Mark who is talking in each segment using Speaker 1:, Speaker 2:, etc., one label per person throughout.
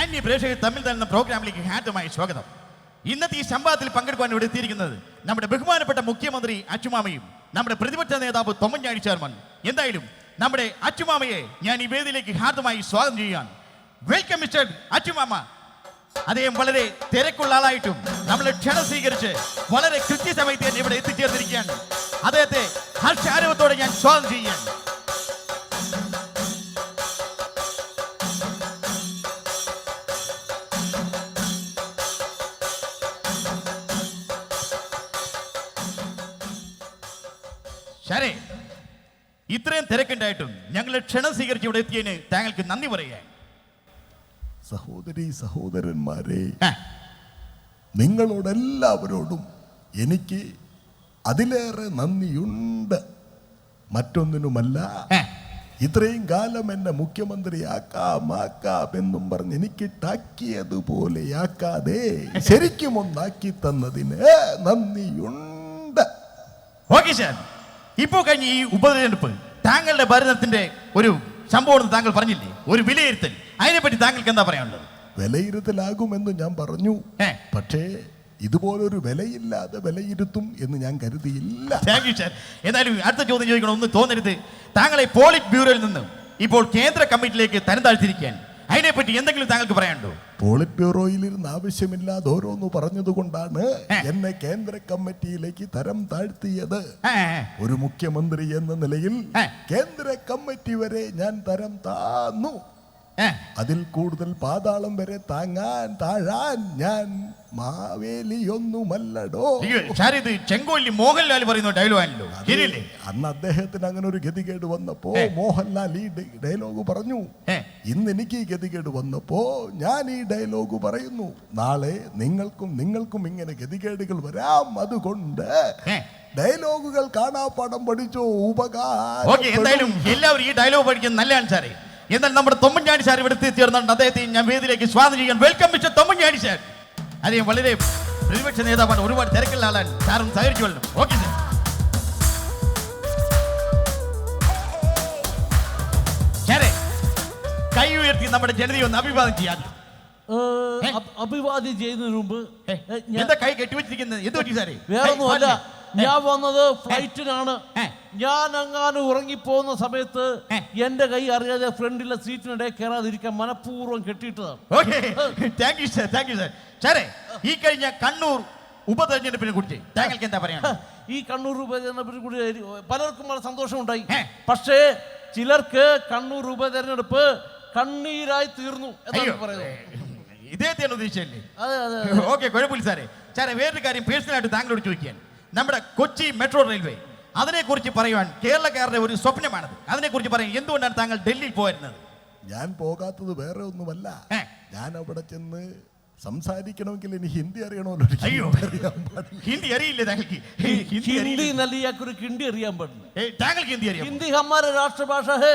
Speaker 1: മാന്യ പ്രേക്ഷകർ തമ്മിൽ തരുന്ന പ്രോഗ്രാമിലേക്ക് ഹാർദമായ സ്വാഗതം. ഇന്നത്തെ ഈ സംവാദത്തിൽ പങ്കെടുക്കാൻ ഇവിടെ എത്തിയിരിക്കുന്നത് നമ്മുടെ ബഹുമാനപ്പെട്ട മുഖ്യമന്ത്രി അച്ചുമാമയും നമ്മുടെ പ്രതിപക്ഷ നേതാവ് തൊമ്മഞ്ഞാണി ചെയർമാൻ. എന്തായാലും നമ്മുടെ അച്ചുമാമയെ ഞാൻ ഈ വേദിയിലേക്ക് ഹാർദമായി സ്വാഗതം ചെയ്യുകയാണ്. Welcome mister Achumama. അദ്ദേഹം വളരെ തിരക്കുള്ള ആളായിട്ടും നമ്മളെ ക്ഷണം സ്വീകരിച്ച് വളരെ കൃത്യസമയത്ത് തന്നെ ഇവിടെ എത്തിച്ചേർന്നിരിക്കുകയാണ്. അദ്ദേഹത്തെ ഹർഷാരവത്തോടെ ഞാൻ സ്വാഗതം ചെയ്യുകയാണ്. ശരേ, ഇത്രയും തിരക്കുണ്ടായിട്ടും ഞങ്ങളെ ക്ഷണം സ്വീകരിച്ച് ഇവിടെ എത്തിയതിന് താങ്കൾക്ക് നന്ദി പറയാൻ.
Speaker 2: സഹോദരി സഹോദരന്മാരെ, നിങ്ങളോടെല്ലാവരോടും എനിക്ക് അതിലേറെ നന്ദിയുണ്ട്. മറ്റൊന്നിനുമല്ല, ഇത്രയും കാലം എന്നെ മുഖ്യമന്ത്രിയാക്കാം എന്നും പറഞ്ഞ് എനിക്കിട്ടാക്കിയതുപോലെയാക്കാതെ ശരിക്കും ഒന്നാക്കി തന്നതിന് നന്ദിയുണ്ട്.
Speaker 1: ഓക്കെ സാർ, ഇപ്പോ കഴിഞ്ഞ ഈ ഉപതെരഞ്ഞെടുപ്പ് താങ്കളുടെ ഭരണത്തിന്റെ ഒരു സംഭവം താങ്കൾ പറഞ്ഞില്ലേ, ഒരു വിലയിരുത്തൽ, അതിനെപ്പറ്റി താങ്കൾക്ക് എന്താ പറയാനുള്ളത്?
Speaker 2: വിലയിരുത്തലാകുമെന്ന് ഞാൻ പറഞ്ഞു, പക്ഷേ ഇതുപോലൊരു വിലയില്ലാതെ വിലയിരുത്തും എന്ന് ഞാൻ കരുതിയില്ല.
Speaker 1: Thank you sir. എന്നാലും അടുത്ത ചോദ്യം ചോദിക്കണം, ഒന്ന് തോന്നരുത്. താങ്കളെ പോളിറ്റ് ബ്യൂറോയിൽ നിന്നും ഇപ്പോൾ കേന്ദ്ര കമ്മിറ്റിയിലേക്ക് തരം താഴ്ത്തിരിക്കാൻ, അതിനെപ്പറ്റി എന്തെങ്കിലും താങ്കൾക്ക് പറയാനുണ്ടോ?
Speaker 2: പോളിറ്റ് ബ്യൂറോയിൽ ഇരുന്ന് ആവശ്യമില്ലാതെ ഓരോന്ന് പറഞ്ഞതുകൊണ്ടാണ് എന്നെ കേന്ദ്ര കമ്മിറ്റിയിലേക്ക് തരം താഴ്ത്തിയത്. ഒരു മുഖ്യമന്ത്രി എന്ന നിലയിൽ കേന്ദ്ര കമ്മിറ്റി വരെ ഞാൻ തരം താന്നു. അതിൽ കൂടുതൽ പാതാളം വരെ താഴാൻ ഞാൻ മാവേലിയൊന്നുമല്ലടോ.
Speaker 1: ചെങ്കോലി മോഹൻലാൽ പറയുന്ന ഡയലോഗാണല്ലോ.
Speaker 2: അന്ന് അദ്ദേഹത്തിന് അങ്ങനെ ഒരു ഗതികേട് വന്നപ്പോ മോഹൻലാൽ ഈ ഡയലോഗ് പറഞ്ഞു. ഇന്ന് എനിക്ക് ഈ ഗതികേട് വന്നപ്പോ ഞാൻ ഈ ഡയലോഗ് പറയുന്നു. നാളെ നിങ്ങൾക്കും ഇങ്ങനെ ഗതികേടുകൾ വരാം. അതുകൊണ്ട് ഡയലോഗുകൾ കാണാപ്പാഠം പഠിച്ചോ, ഉപകാരം.
Speaker 1: എന്തായാലും എല്ലാവരും ഈ ഡയലോഗ് പഠിക്കുന്നത് നല്ലതാണ് സാറേ. എന്നാൽ നമ്മുടെ തൊമ്മഞ്ഞാണി സാർ ഇവിടെ എത്തിച്ചേർന്നുണ്ട്. അദ്ദേഹത്തെ ഞാൻ വേദിയിലേക്ക് സ്വാഗതം ചെയ്യാൻ. Welcome mister Thommanjani sir. അദ്ദേഹം വളരെ പ്രതിപക്ഷ നേതാവാണ്, ഒരുപാട് തിരക്കുള്ള ആളാണ്. സാറും സഹകരിച്ചു കൊള്ളണം. Okay sir. സാറേ, കൈ ഉയർത്തി നമ്മുടെ ജനതയെ ഒന്ന് അഭിവാദം ചെയ്യാം.
Speaker 3: അഭിവാദ്യം ചെയ്യുന്നതിന് മുമ്പ്
Speaker 1: എന്താ കൈ കെട്ടിവെച്ചിരിക്കുന്നത്? എന്ത് പറ്റി സാറേ?
Speaker 3: വേറൊന്നുമല്ല, ഞാൻ വന്നത് ഫ്ലൈറ്റിനാണ്. ഞാൻ അങ്ങാനും ഉറങ്ങിപ്പോകുന്ന സമയത്ത് എന്റെ കൈ അറിയാതെ ഫ്രണ്ടിലെ സീറ്റിനിടെ കയറാതിരിക്കാൻ മനഃപൂർവ്വം കെട്ടിയിട്ടതാണ്.
Speaker 1: ഈ കഴിഞ്ഞ കണ്ണൂർ ഉപതെരഞ്ഞെടുപ്പിനെ കുറിച്ച് താങ്കൾക്ക് എന്താ പറയാ?
Speaker 3: ഈ കണ്ണൂർ ഉപതെരഞ്ഞെടുപ്പിനെ കുറിച്ച് പലർക്കും വളരെ സന്തോഷമുണ്ടായി. പക്ഷേ ചിലർക്ക് കണ്ണൂർ ഉപതെരഞ്ഞെടുപ്പ് കണ്ണീരായി തീർന്നു എന്നാണ് പറയുന്നത്.
Speaker 1: ഇദ്ദേഹത്തെയാണ് ഉദ്ദേശിച്ചല്ലേ? ഓക്കെ, കുഴപ്പമില്ല സാറേ. സാറേ, വേറൊരു കാര്യം പേഴ്സണലായിട്ട് താങ്കളോട് ചോദിക്കാൻ. നമ്മുടെ കൊച്ചി മെട്രോ റെയിൽവേ, അതിനെക്കുറിച്ച് പറയുവാൻ കേരളക്കാരുടെ ഒരു സ്വപ്നമാണത്. അതിനെക്കുറിച്ച് പറയാൻ എന്തുകൊണ്ടാണ് താങ്കൾ ഡൽഹിയിൽ പോയിരുന്നത്?
Speaker 2: ഞാൻ പോകാത്തത് വേറെ ഒന്നുമല്ല, ഞാൻ അവിടെ ചെന്ന് സംസാരിക്കണമെങ്കിൽ എനിക്ക് ഹിന്ദി അറിയണമല്ലോ.
Speaker 1: അയ്യോ, ഹിന്ദി അറിയില്ലേ താങ്കൾക്ക്?
Speaker 3: ഹിന്ദി നല്ലിയാക്കൊരു ഹിന്ദി അറിയാൻ പാടില്ല.
Speaker 1: താങ്കൾക്ക് ഹിന്ദി അറിയാം?
Speaker 3: ഹിന്ദി ഹമാരെ രാഷ്ട്രഭാഷ ഹേ.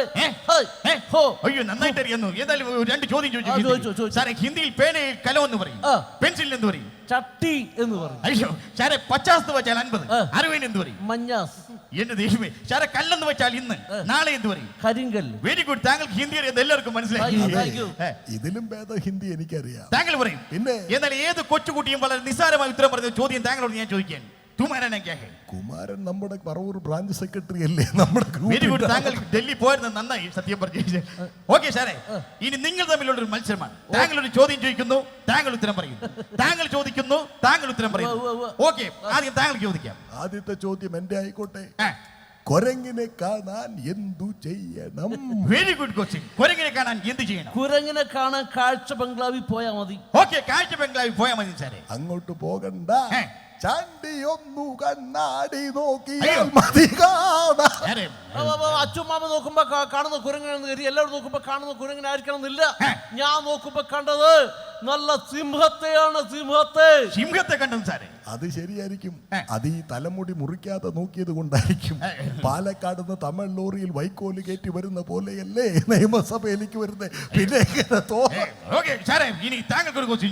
Speaker 1: അയ്യോ, നന്നായിട്ട് അറിയുന്നു. ഏതായാലും രണ്ട് ചോദ്യം ചോദിച്ചു സാറേ. ഹിന്ദിയിൽ പേനയിൽ കലം എന്ന് പറയും, പെൻസിൽ എന്ന് പറയും,
Speaker 3: ചട്ടി എന്ന് പറയും.
Speaker 1: അയ്യോ സാറേ, 50 വെച്ചാൽ 50, 60 എന്ത് പറയും?
Speaker 3: മഞ്ഞാസ്.
Speaker 1: എന്റെ ദൈവമേ സാറേ, കല്ലെന്ന് വെച്ചാൽ ഇന്ന്, നാളെ എന്ത് പറയും?
Speaker 3: കരിങ്കല്ല്.
Speaker 1: Very good. താങ്കൾക്ക് ഹിന്ദി അറിയാം, എല്ലാവർക്കും മനസ്സിലായി.
Speaker 2: ഇതിലും ഭേദം ഹിന്ദി എനിക്കറിയാം.
Speaker 1: താങ്കൾ പറയും. എന്നാൽ ഏത് കൊച്ചുകുട്ടിയും വളരെ നിസ്സാരമായി ഉത്തരം പറഞ്ഞ ചോദ്യം താങ്കളോട് ഞാൻ ചോദിക്കാൻ.
Speaker 2: കുമാരൻ നമ്മുടെ പറവൂർ ബ്രാഞ്ച് സെക്രട്ടറി അല്ലേ? നമ്മുടെ
Speaker 1: വെരി ഗുഡ്. താങ്കൾ ഡൽഹി പോയിരുന്നത് നന്നായി, സത്യം പറഞ്ഞു. ഓക്കെ സാറേ, ഇനി നിങ്ങൾ തമ്മിലുള്ള ഒരു മത്സരമാണ്. താങ്കൾ ഒരു ചോദ്യം ചോദിക്കുന്നു, താങ്കൾ ഉത്തരം പറയുന്നു. താങ്കൾ ചോദിക്കുന്നു, താങ്കൾ ഉത്തരം പറയുന്നു. ഓക്കെ, ആദ്യം താങ്കൾ ചോദിക്കാം.
Speaker 2: ആദ്യത്തെ ചോദ്യം എന്റെ ആയിക്കോട്ടെ. കുരങ്ങിനെ കാണാൻ എന്തു ചെയ്യണം?
Speaker 1: Very good question. കുരങ്ങിനെ കാണാൻ എന്ത് ചെയ്യണം?
Speaker 3: കുരങ്ങിനെ കാണാൻ കാഴ്ച ബംഗ്ലാവിൽ പോയാൽ മതി.
Speaker 1: ഓക്കെ, കാഴ്ച ബംഗ്ലാവിൽ പോയാൽ മതി സാറേ.
Speaker 2: അങ്ങോട്ട് പോകണ്ട, ചാണ്ടിയൊന്നു കണ്ണാടി നോക്കിയാൽ മതി കാണാൻ.
Speaker 3: അച്ചുമാമ നോക്കുമ്പോ കാണുന്ന കുരങ്ങനെന്ന് കരുതി എല്ലാവരും നോക്കുമ്പോ കാണുന്ന കുരങ്ങനായിരിക്കണം എന്നില്ല. ഞാൻ നോക്കുമ്പോ കണ്ടത് നല്ല സിംഹത്തെയാണ്.
Speaker 1: സിംഹത്തെ കണ്ടു സാറേ.
Speaker 2: അത് ശരിയായിരിക്കും. അത് ഈ തലമുടി മുറിക്കാതെ നോക്കിയത് കൊണ്ടായിരിക്കും. പാലക്കാട് നിന്ന് തമിഴ് ലോറിയിൽ വൈക്കോല് കയറ്റി വരുന്ന പോലെയല്ലേ നിയമസഭയിലേക്ക് വരുന്നത്? പിന്നെ
Speaker 1: ഇനി താങ്കൾക്ക് ഒരു ക്വസ്റ്റ്യൻ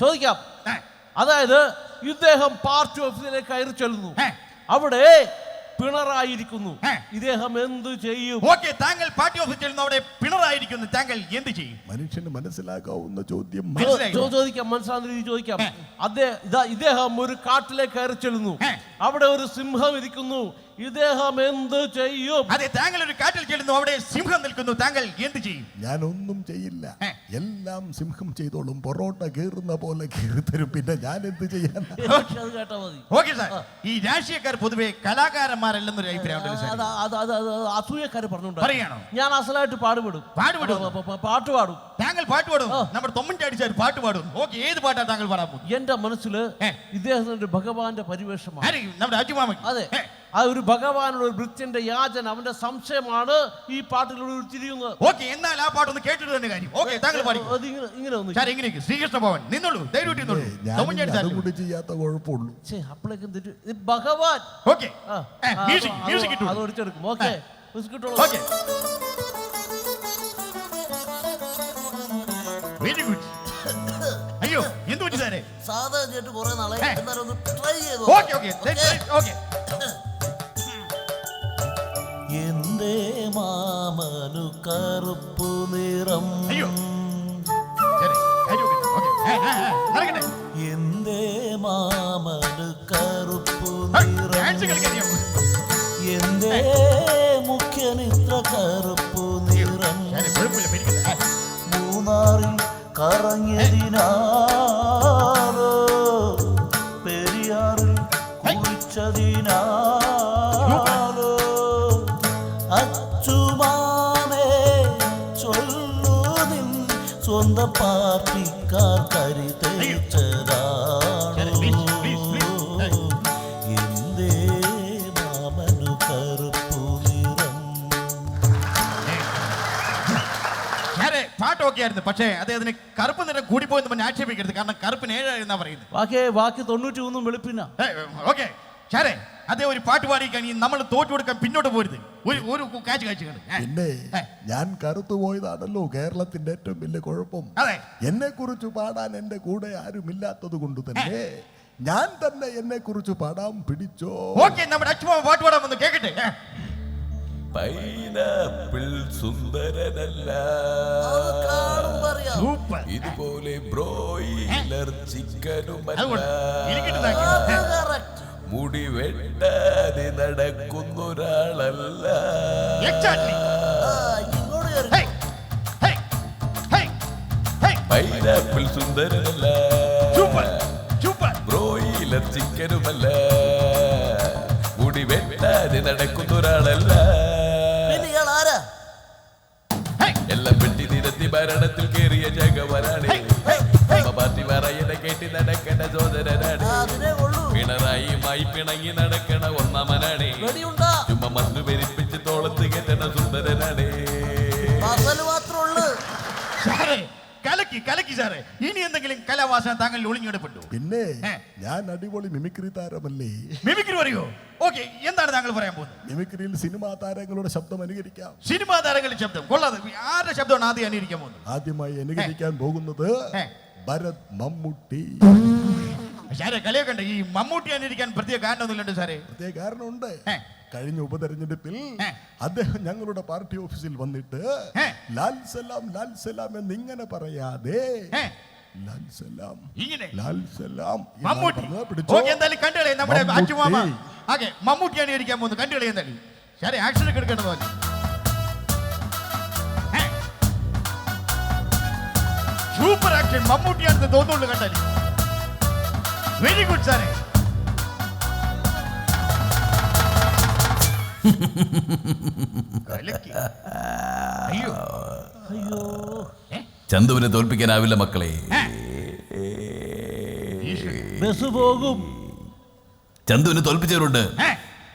Speaker 3: ചോദിക്കാം. അതായത് ഇദ്ദേഹം പാർട്ടി ഓഫീസിലേക്ക് കയറി ചെല്ലുന്നു. അവിടെ പിണറായിരിക്കുന്നു. ഇദ്ദേഹം എന്ത് ചെയ്യും?
Speaker 1: ഓക്കെ, താങ്കൾ പാർട്ടി ഓഫീസിൽ ചെല്ലുന്നു, അവിടെ പിണറായിരിക്കുന്നു, താങ്കൾ എന്ത് ചെയ്യും?
Speaker 2: മനുഷ്യന് മനസ്സിലാക്കാവുന്ന ചോദ്യം
Speaker 3: ചോദിക്കാം, മനസ്സിലാകുന്ന രീതി ചോദിക്കാം. ഇദ്ദേഹം ഒരു കാട്ടിലേക്ക് കയറി ചെല്ലുന്നു, അവിടെ ഒരു സിംഹം ഇരിക്കുന്നു, ഇദ്ദേഹം എന്ത് ചെയ്യും?
Speaker 1: അതെ, താങ്കൾ ഒരു കാട്ടിൽ ചെല്ലുന്നു, അവിടെ സിംഹം നിൽക്കുന്നു, താങ്കൾ എന്ത് ചെയ്യും?
Speaker 2: ഞാനൊന്നും ചെയ്യില്ല, എല്ലാം സിംഹം ചെയ്തോളും. പൊറോട്ട കീറുന്ന പോലെ കീറി തരും, പിന്നെ ഞാൻ എന്ത് ചെയ്യാൻ?
Speaker 1: ഓക്കെ സാർ, ഈ രാഷ്ട്രീയക്കാർ പൊതുവെ കലാകാരന്മാരല്ലെന്നൊരു അഭിപ്രായം
Speaker 3: അസൂയക്കാര് പറഞ്ഞോണ്ട്
Speaker 1: പറയാണോ?
Speaker 3: ഞാൻ അസലായിട്ട് പാട്ട് പാടും.
Speaker 1: താങ്കൾ പാട്ട് പാടും? നമ്മുടെ തൊമ്മൻചാണ്ടി സാർ പാട്ട് പാടും. ഓക്കെ, ഏത് പാട്ടാ താങ്കൾ പാടാൻ പോകും?
Speaker 3: എന്റെ മനസ്സില് ഇദ്ദേഹത്തിന്റെ ഭഗവാന്റെ പരിവേഷമാണ്.
Speaker 1: നമ്മുടെ അച്ചുമാമൻ.
Speaker 3: അതെ, ആ ഒരു ഭഗവാനുള്ള ഒരു ഭൃത്യന്റെ യാചന, അവന്റെ സംശയമാണ് ഈ പാട്ടിലൂടെ ഉരുത്തിരിയുന്നത്.
Speaker 1: ഓക്കെ, എന്നാൽ ആ പാട്ടൊന്ന് കേട്ടിട്ട് തന്നെ കാര്യം. ഓക്കെ, താങ്കൾ പാടി.
Speaker 3: ഇങ്ങനെ ഒന്ന്
Speaker 1: ഇങ്ങനെ ശ്രീകൃഷ്ണ ഭവൻ നിന്നോളൂ, ധൈര്യമായിട്ട് നിന്നോളൂ.
Speaker 2: അതുകൂടി ചെയ്യാത്ത കുഴപ്പമുള്ളൂ.
Speaker 3: അപ്പോഴേക്കും ഭഗവാൻ.
Speaker 1: ഓക്കെ, മ്യൂസിക് ഇട്ടു,
Speaker 3: അത് ഒടിച്ചെടുക്കും. Okay,
Speaker 1: okay, very good. അയ്യോ, എന്ത് പറ്റി സാറേ?
Speaker 4: സാധാ കേട്ട് കുറെ നാളെ എന്നാലും ഒന്ന് ട്രൈ ചെയ്തു.
Speaker 1: Okay okay okay.
Speaker 4: എന്തേ മാമനു കറുപ്പു നിറം?
Speaker 1: അയ്യോ, ശരി, നടക്കട്ടെ.
Speaker 4: എന്തേ മാമനു കറുപ്പു നിറം? എന്തേ മുഖ്യനിത്ര കറുപ്പു നിറം? മൂന്നാറിൽ കറങ്ങിയതിനാലോ പെരിയാറിൽ കുളിച്ചതിനാലോ അച്ചുമാമേ ചൊല്ലു നിൻ സ്വന്തം പാർട്ടിക്കാർ കരുതേച്ചതാണോ? എന്തേ മാമനു കറുപ്പു നിറം?
Speaker 1: പാട്ട് ഓക്കെ ആയിരുന്നു, പക്ഷേ അദ്ദേഹത്തിന് കറുപ്പ് നിറം കൂടിപ്പോയെന്ന് പറഞ്ഞ് ആക്ഷേപിക്കരുത്. കാരണം കറുപ്പിന് 7 എന്നാ പറയുന്നത്.
Speaker 3: ബാക്കി 93 വെളുപ്പിന.
Speaker 1: ഓക്കെ ശരേ, അതേ ഒരു പാട്ട് പാടിക്കാൻ നമ്മൾ തോറ്റു കൊടുക്കാൻ പിന്നോട്ട് പോരുത്. ഒരു കാഴ്ച
Speaker 2: പിന്നെ ഞാൻ കറുത്തു പോയതാണല്ലോ കേരളത്തിന്റെ ഏറ്റവും വലിയ കുഴപ്പം. എന്നെ കുറിച്ച് പാടാൻ എന്റെ കൂടെ ആരുമില്ലാത്തത് കൊണ്ട് തന്നെ ഞാൻ തന്നെ എന്നെ കുറിച്ച് പാടാൻ പിടിച്ചോ.
Speaker 1: ഓക്കെ, നമ്മുടെ അച്ഛൻ പാട്ട് പാടാൻ വന്ന് കേക്കട്ടെ.
Speaker 5: പൈനാപ്പിൾ സുന്ദരനല്ല, ഇതുപോലെ ബ്രോയിലർ ചിക്കനുമല്ല, മുടി വെട്ടാതെ നടക്കുന്നൊരാളല്ല. പൈനാപ്പിൾ സുന്ദരനല്ല, ബ്രോയിലർ ചിക്കനുമല്ല, മുടി വെട്ടാതെ നടക്കുന്നൊരാളല്ല. എല്ലാം വെട്ടി നിരത്തി ഭരണത്തിൽ കേറിയ ജഗവനാണ്. പാർട്ടി പറയണ കേട്ടി നടക്കണ സോദരനാണ്. പിണറായിയുമായി പിണങ്ങി നടക്കണ ഒന്നാമനാണ്. ചുമ്മാ മണ്ണ് പെരിപ്പിച്ച് തോളത്ത് കെട്ടണ സുന്ദരനാണ്.
Speaker 1: കലക്കി സാറേ, ഇനി എന്തെങ്കിലും കലാവാസന താങ്കൾ ഒളിഞ്ഞെടുപ്പെട്ടു?
Speaker 2: പിന്നെ ഞാൻ അടിപൊളി മിമിക്രി താരമല്ലേ.
Speaker 1: മിമിക്രി പറയോ? ഓക്കെ, എന്താണ് താങ്കൾ പറയാൻ പോകുന്നത്?
Speaker 2: മിമിക്രിയിൽ സിനിമാ താരങ്ങളുടെ ശബ്ദം അനുകരിക്കാം.
Speaker 1: സിനിമാ താരങ്ങളുടെ ശബ്ദം കൊള്ളാതെ. ആരുടെ ശബ്ദമാണ് ആദ്യം അനുകരിക്കാൻ പോകുന്നത്?
Speaker 2: ആദ്യമായി അനുകരിക്കാൻ പോകുന്നത് ഭരത് മമ്മൂട്ടി.
Speaker 1: സാറേ കളിയൊക്കെ ഈ മമ്മൂട്ടി അനുകരിക്കാൻ പ്രത്യേക കാരണമൊന്നുമില്ലണ്ട് സാറേ?
Speaker 2: പ്രത്യേക കാരണമുണ്ട്. കഴിഞ്ഞ ഉപതെരഞ്ഞെടുപ്പിൽ അദ്ദേഹം ഞങ്ങളുടെ പാർട്ടി ഓഫീസിൽ വന്നിട്ട് ലാൽ സലാം ലാൽ സലാം എന്നിങ്ങനെ പറയാതെ ലാൽ സലാം ലാൽ സലാം
Speaker 1: മമ്മൂട്ടി അനുകരിക്കാൻ പോകുന്നു. കണ്ടുകളി എന്തായാലും സാറേ ആക്ഷൻ ഒക്കെ എടുക്കേണ്ടത് പോലെ. സൂപ്പർ ആക്ഷൻ മമ്മൂട്ടിയാണെന്ന് തോന്നുള്ളൂ കണ്ടാൽ. വെരി ഗുഡ് സാറേ.
Speaker 3: അയ്യോ
Speaker 5: ചന്തുവിനെ തോൽപ്പിക്കാനാവില്ല മക്കളെ.
Speaker 3: ബസ് പോകും.
Speaker 5: ചന്തുവിനെ തോൽപ്പിച്ചവരുണ്ട്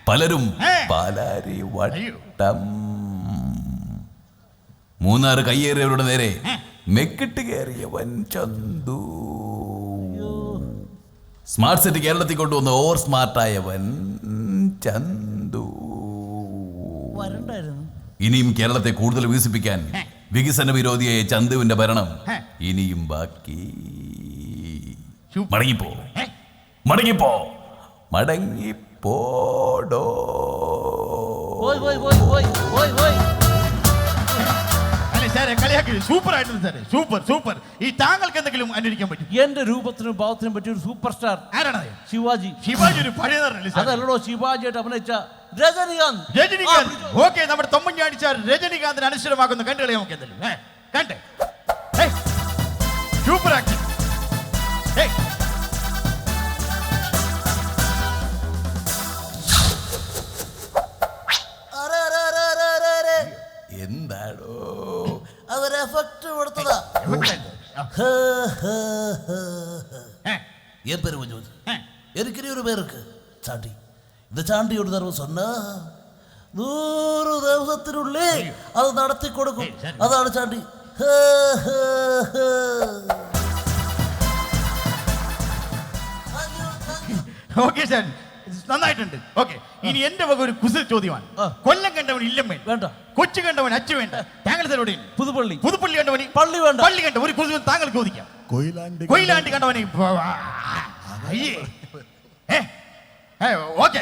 Speaker 5: പലരും. പാലാരി വട്ടം മൂന്നാറ് കയ്യേറിയവരുടെ നേരെ മെക്കിട്ട് കയറിയവൻ ചന്തു. സ്മാർട്ട് സിറ്റി കേരളത്തിൽ കൊണ്ടുവന്ന ഓവർ സ്മാർട്ടായവൻ ചന്തു. ഇനിയും കേരളത്തെ കൂടുതൽ വികസിപ്പിക്കാൻ വികസന വിരോധിയായ ചന്തുവിന്റെ ഭരണം ഇനിയും ബാക്കി. മടങ്ങിപ്പോ മടങ്ങിപ്പോടോ.
Speaker 1: അല്ലെ സാറേ കളിയാക്കി സൂപ്പർ ആയിട്ടുണ്ട് സാറേ, സൂപ്പർ സൂപ്പർ. ഈ താങ്കൾക്ക് എന്തെങ്കിലും അന്വേഷിക്കാൻ പറ്റും?
Speaker 3: എന്റെ രൂപത്തിനും ഭാവത്തിനും പറ്റിയ ഒരു സൂപ്പർ സ്റ്റാർ
Speaker 1: ആരാണത്?
Speaker 3: ശിവാജി.
Speaker 1: ശിവാജി ഒരു പഴയ നടനല്ലേ സാറേ?
Speaker 3: അതല്ലടോ ശിവാജിയായിട്ട് അഭിനയിച്ച രജനികാന്ത്.
Speaker 1: രജനികാന്ത്. ഓക്കെ, നമ്മുടെ തൊമ്മഞ്ഞാടി സാർ രജനികാന്തിന് അനുസരമാക്കുന്ന കണ്ടുകളെ നമുക്ക് എന്തെങ്കിലും കണ്ടേ? Super action.
Speaker 5: എന്താടോ
Speaker 4: അതൊരു എഫക്ട് കൊടുത്തതാ. என் பேரு மஞ்சு. எனக்கு ஒரு பேர் இருக்கு, சாண்டி. இந்த சாண்டியோட தடவை சொன்னா 100 ദിവസത്തിനുള്ളിൽ അത് നടത്തി കൊടുക്കും. അതാണ് ചാണ്ടി.
Speaker 1: ഓക്കെ സാർ, നന്നായിട്ടുണ്ട്. ഓക്കെ, ഇനി എന്റെ വക ഒരു കുസൃ ചോദ്യമാണ്. കൊല്ലം കണ്ടവൻ ഇല്ലം
Speaker 3: വേണ്ട,
Speaker 1: കൊച്ചു കണ്ടവൻ അച്ചു വേണ്ട. താങ്കൾ സാറോടെ
Speaker 3: പുതുപ്പള്ളി
Speaker 1: പുതുപ്പള്ളി കണ്ടവന്
Speaker 3: പള്ളി വേണ്ട.
Speaker 1: പള്ളി കണ്ട ഒരു കുസൃ താങ്കൾ ചോദിക്കാം. കൊയിലാണ്ടി കണ്ടവന്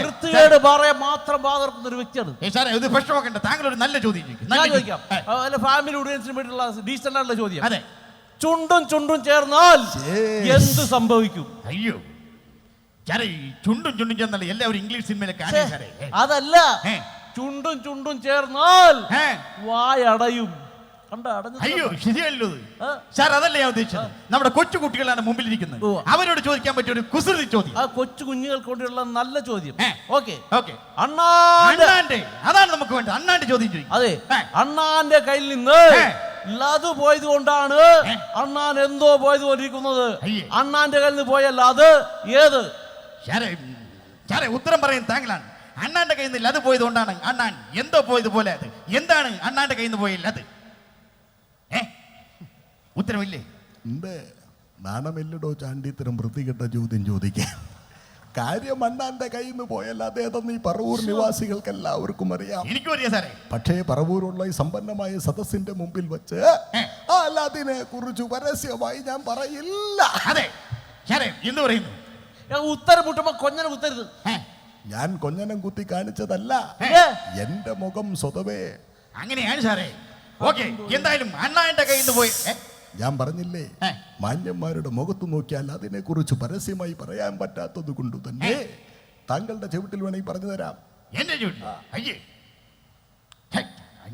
Speaker 3: വൃത്തികേട് പറയാൻ മാത്രം ബാധർക്കുന്ന ഒരു വ്യക്തിയാണ്
Speaker 1: സാറേ. ഇത് പ്രശ്നമാക്കണ്ട, താങ്കൾ ഒരു നല്ല ചോദ്യം ചോദിക്കും.
Speaker 3: ഞാൻ ചോദിക്കാം. ഫാമിലി ഓഡിയൻസിന് വേണ്ടിയുള്ള ഡീസന്റ് ആയിട്ടുള്ള ചോദ്യം.
Speaker 1: അതെ.
Speaker 3: ചുണ്ടും ചുണ്ടും ചേർന്നാൽ എന്ത് സംഭവിക്കും?
Speaker 1: അയ്യോ സാറേ, ഈ ചുണ്ടും ചുണ്ടും ചേർന്നല്ല എല്ലാവരും ഇംഗ്ലീഷ് സിനിമയിലെ കാണാൻ സാറേ.
Speaker 3: അതല്ല, ചുണ്ടും ചുണ്ടും ചേർന്നാൽ വായടയും.
Speaker 1: അയ്യോ ശരിയല്ലോ സാർ, അതല്ല ഞാൻ ഉദ്ദേശിച്ചത്. നമ്മുടെ കൊച്ചു കുട്ടികളാണ് മുമ്പിൽ ഇരിക്കുന്നത്, അവരോട് ചോദിക്കാൻ പറ്റിയ ഒരു കുസൃതി ചോദ്യം.
Speaker 3: ആ കൊച്ചു കുഞ്ഞുങ്ങൾക്ക് വേണ്ടിയുള്ള നല്ല ചോദ്യം. ഓക്കെ
Speaker 1: ഓക്കെ,
Speaker 3: അണ്ണാന്റെ
Speaker 1: അതാണ് നമുക്ക് വേണ്ടത്. അണ്ണാന്റെ ചോദ്യം ചോദിക്കും.
Speaker 3: അതെ, അണ്ണാന്റെ കയ്യിൽ നിന്ന് ലത് പോയത് കൊണ്ടാണ് അണ്ണാൻ എന്തോ പോയത് കൊണ്ടിരിക്കുന്നത്. അണ്ണാന്റെ കയ്യിൽ നിന്ന് പോയല്ല അത് ഏത്?
Speaker 1: സാറേ ഉത്തരം പറയും താങ്കളാണ്. അണ്ണാന്റെ കയ്യിൽ നിന്ന് ലത് പോയത് കൊണ്ടാണ് അണ്ണാൻ എന്തോ പോയത് പോലെ. അത് എന്താണ് അണ്ണാന്റെ കയ്യിൽ നിന്ന് പോയ ലത്? ഉത്തരവില്ലേ?
Speaker 2: നാണമില്ലടോ ചാണ്ടി ഇത്തരം വൃത്തികെട്ട ചോദ്യം ചോദിക്കാൻ. കാര്യം അണ്ണാന്റെ കയ്യിൽ നിന്ന് പോയല്ല അതേതെന്ന് ഈ പറവൂർ നിവാസികൾക്ക് എല്ലാവർക്കും അറിയാം.
Speaker 1: എനിക്കും അറിയാം സാറേ.
Speaker 2: പക്ഷേ പറവൂരുള്ള ഈ സമ്പന്നമായ സദസ്സിന്റെ മുമ്പിൽ വെച്ച് അതിനെ കുറിച്ച് പരസ്യമായി ഞാൻ പറയില്ല.
Speaker 1: അതെ സാറേ, എന്ത് പറയുന്നു?
Speaker 3: ഉത്തരം മുട്ടുമ്പോ കൊഞ്ഞനെ കുത്തരുത്.
Speaker 2: ഞാൻ കൊഞ്ഞനം കുത്തി കാണിച്ചതല്ല, എന്റെ മുഖം സ്വതവേ
Speaker 1: അങ്ങനെയാണ് സാറേ. ഓക്കെ, എന്തായാലും അണ്ണാന്റെ കയ്യിൽ നിന്ന് പോയി.
Speaker 2: ഞാൻ പറഞ്ഞില്ലേ, മാന്യന്മാരുടെ മുഖത്ത് നോക്കിയാൽ അതിനെ കുറിച്ച് പരസ്യമായി പറയാൻ പറ്റാത്തത് കൊണ്ട് തന്നെ താങ്കളുടെ ചുവട്ടിൽ വേണമെങ്കിൽ പറഞ്ഞു തരാം.
Speaker 1: എന്റെ ചുവട്ടിൽ? അയ്യേ,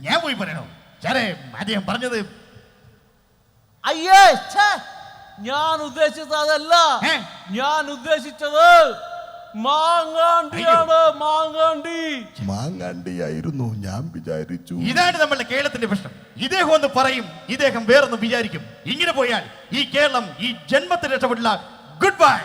Speaker 1: ഞാൻ പോയി പറയണോ സാറേ? അദ്ദേഹം പറഞ്ഞത്
Speaker 3: അയ്യേ, ഞാൻ ഉദ്ദേശിച്ചത് അതല്ല. ഞാൻ ഉദ്ദേശിച്ചത് മാങ്ങാണ്ടിയാണ്.
Speaker 2: മാങ്ങാണ്ടിയായിരുന്നു ഞാൻ വിചാരിച്ചു.
Speaker 1: ഇതാണ് നമ്മുടെ കേരളത്തിന്റെ പ്രശ്നം. ഇദ്ദേഹം ഒന്ന് പറയും, ഇദ്ദേഹം വേറൊന്ന് വിചാരിക്കും. ഇങ്ങനെ പോയാൽ ഈ കേരളം ഈ ജന്മത്തിൽ രക്ഷപ്പെട്ടില്ല. Good bye.